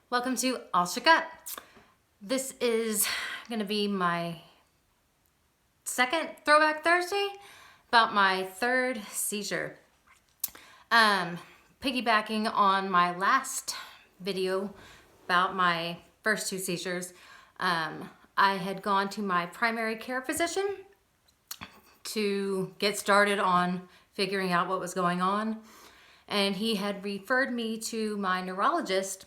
Welcome to All Shook Up. This is going to be my second Throwback Thursday about my third seizure. Piggybacking on my last video about my first two seizures, I had gone to my primary care physician to get started on figuring out what was going on, and he had referred me to my neurologist,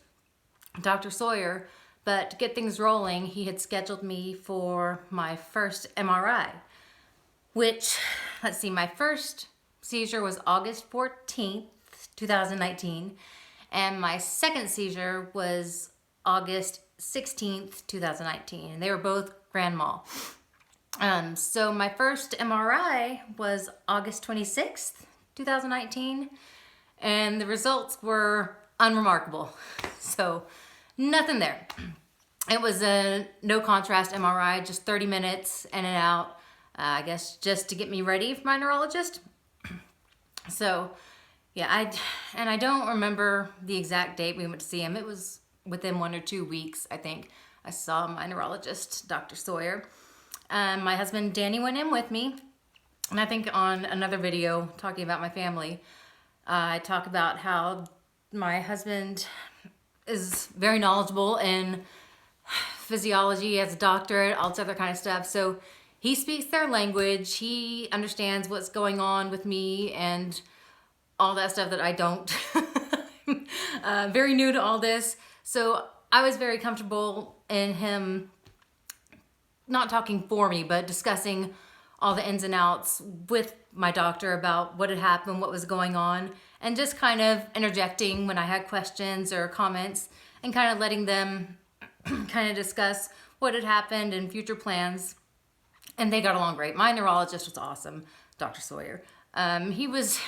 Dr. Sawyer, but to get things rolling, he had scheduled me for my first MRI, which, let's see, my first seizure was August 14th, 2019, and my second seizure was August 16th, 2019, and they were both grand mal. So my first MRI was August 26th, 2019, and the results were unremarkable. So nothing there. It was a no contrast MRI, just 30 minutes in and out, I guess just to get me ready for my neurologist. So yeah, I don't remember the exact date we went to see him. It was within 1 or 2 weeks, I think. I saw my neurologist, Dr. Sawyer. My husband Danny went in with me, and I think on another video talking about my family, I talk about how my husband is very knowledgeable in physiology, has a doctorate, all this other kind of stuff. So he speaks their language. He understands what's going on with me and all that stuff that I don't. Very new to all this. So I was very comfortable in him not talking for me, but discussing all the ins and outs with my doctor about what had happened, what was going on, and just kind of interjecting when I had questions or comments and kind of letting them kind of discuss what had happened and future plans. And they got along great. My neurologist was awesome, Dr. Sawyer. He was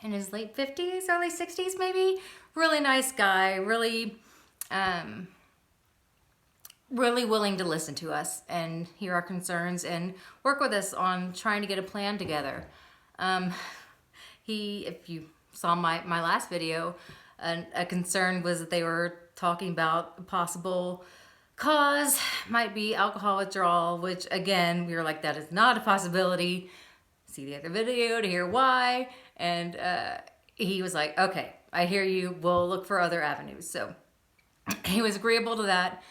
in his late 50s, early 60s maybe. Really nice guy, really willing to listen to us and hear our concerns and work with us on trying to get a plan together. If you saw my last video, a concern was that they were talking about a possible cause might be alcohol withdrawal, which again, we were like, that is not a possibility. See the other video to hear why. And he was like, okay, I hear you. We'll look for other avenues. So he was agreeable to that.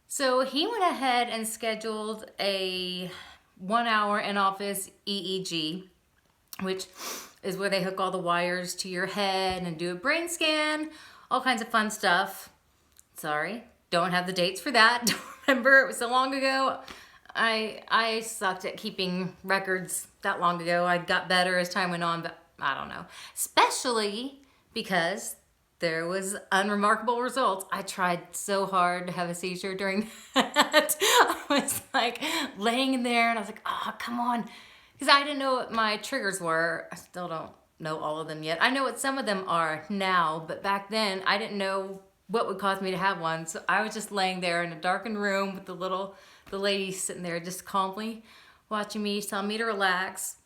So he went ahead and scheduled a 1-hour in-office EEG, which is where they hook all the wires to your head and do a brain scan, all kinds of fun stuff. Sorry, don't have the dates for that. Don't remember, it was so long ago. I sucked at keeping records that long ago. I got better as time went on, but I don't know. Especially because there was unremarkable results. I tried so hard to have a seizure during that. I was like laying in there and I was like, oh, come on. Because I didn't know what my triggers were. I still don't know all of them yet. I know what some of them are now, but back then I didn't know what would cause me to have one. So I was just laying there in a darkened room with the lady sitting there just calmly watching me, telling me to relax.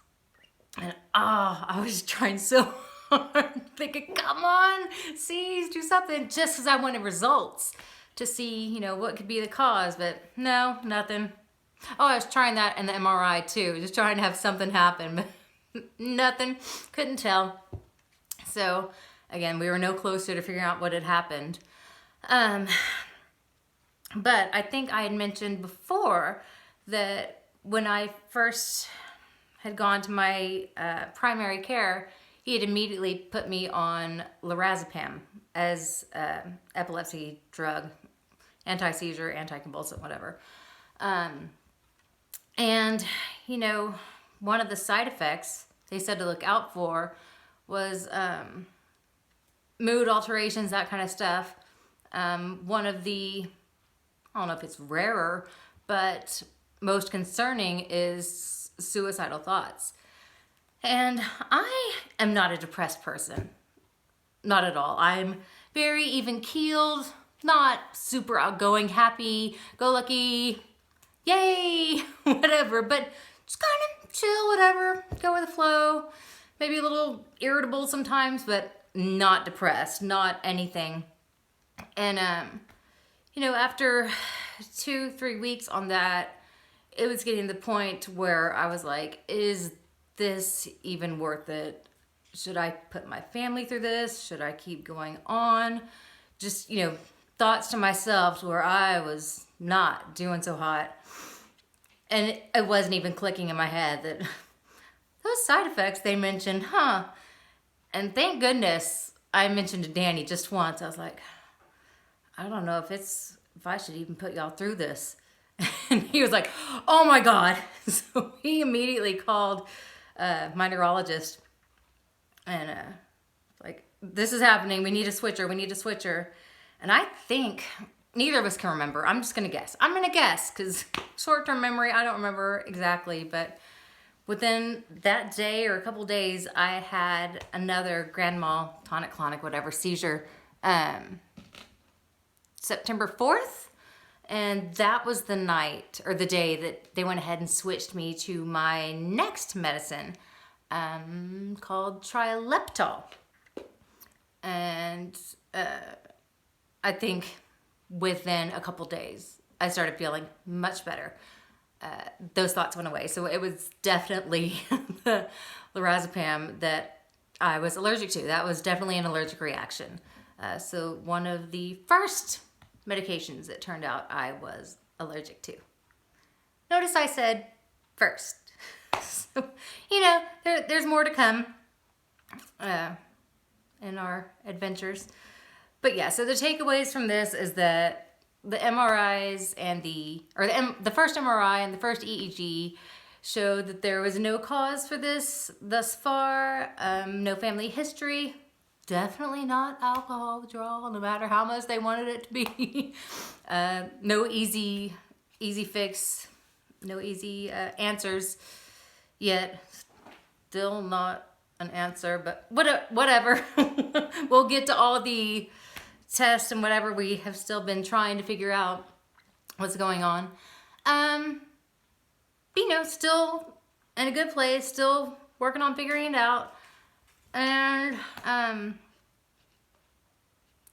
And I was trying so hard, thinking, come on, seize, do something, just because I wanted results to see, what could be the cause, but no, nothing. Oh, I was trying that in the MRI too, just trying to have something happen, but nothing, couldn't tell. So again, we were no closer to figuring out what had happened. But I think I had mentioned before that when I first had gone to my primary care, he had immediately put me on Lorazepam as epilepsy drug, anti-seizure, anti-convulsant, whatever. And, one of the side effects they said to look out for was mood alterations, that kind of stuff. One of the, I don't know if it's rarer, but most concerning is suicidal thoughts. And I am not a depressed person. Not at all. I'm very even-keeled, not super outgoing, happy, go lucky, yay, whatever, but just kind of chill, whatever, go with the flow. Maybe a little irritable sometimes, but not depressed, not anything. And You know, after 2-3 weeks on that, it was getting to the point where I was like, is this even worth it? Should I put my family through this? Should I keep going on? Just, you know, thoughts to myself where I was not doing so hot. And it wasn't even clicking in my head that those side effects they mentioned, And thank goodness I mentioned to Danny just once. I was like, I don't know if I should even put y'all through this. And he was like, oh my God. So he immediately called my neurologist and like, this is happening. We need a switcher. We need a switcher. And I think neither of us can remember. I'm just going to guess. I'm going to guess because short-term memory, I don't remember exactly. But within that day or a couple days, I had another grand mal, tonic, clonic, whatever, seizure, September 4th. And that was the night or the day that they went ahead and switched me to my next medicine called Trileptol. And I think within a couple days, I started feeling much better. Those thoughts went away. So it was definitely the Lorazepam that I was allergic to. That was definitely an allergic reaction. So one of the first medications that turned out I was allergic to. Notice I said first. So, you know, there's more to come in our adventures. But yeah, so the takeaways from this is that the MRIs and the first MRI and the first EEG showed that there was no cause for this thus far, no family history, definitely not alcohol withdrawal, no matter how much they wanted it to be. No easy fix, no easy answers yet. Still not an answer, but whatever. We'll get to all the tests and whatever. We have still been trying to figure out what's going on. You know, still in a good place, still working on figuring it out. And,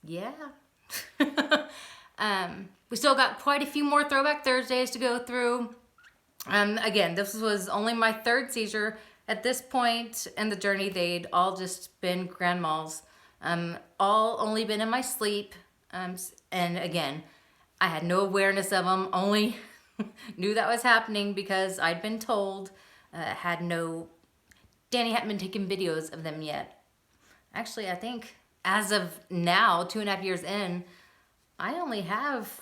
yeah. We still got quite a few more Throwback Thursdays to go through. Again, this was only my third seizure. At this point in the journey, they'd all just been grand mals. All only been in my sleep. And again, I had no awareness of them, only knew that was happening because I'd been told, Danny hadn't been taking videos of them yet. Actually, I think as of now, 2.5 years in, I only have,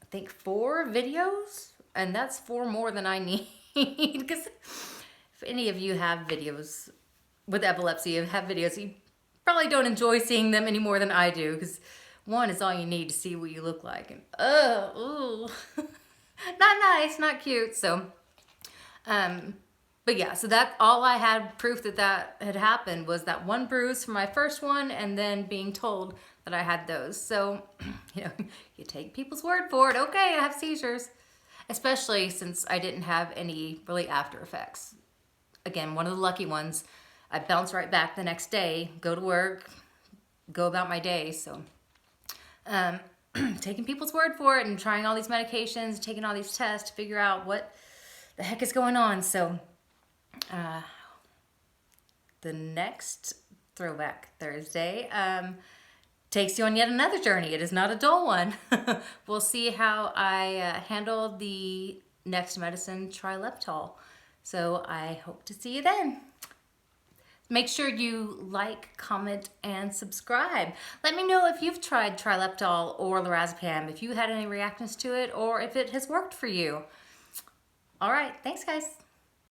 I think, 4 videos, and that's 4 more than I need. Because if any of you have videos with epilepsy, you have videos, you probably don't enjoy seeing them any more than I do, because one is all you need to see what you look like, and not nice, not cute. So, but yeah, so that all I had proof that had happened was that one bruise from my first one, and then being told that I had those. So, you know, you take people's word for it. Okay, I have seizures, especially since I didn't have any really after effects. Again, one of the lucky ones. I bounce right back the next day, go to work, go about my day. So, taking people's word for it and trying all these medications, taking all these tests to figure out what the heck is going on. So, the next Throwback Thursday takes you on yet another journey. It is not a dull one. We'll see how I handle the next medicine, Trileptol. So I hope to see you then. Make sure you like, comment, and subscribe. Let me know if you've tried Trileptol or Lorazepam, if you had any reactions to it, or if it has worked for you. All right, thanks guys.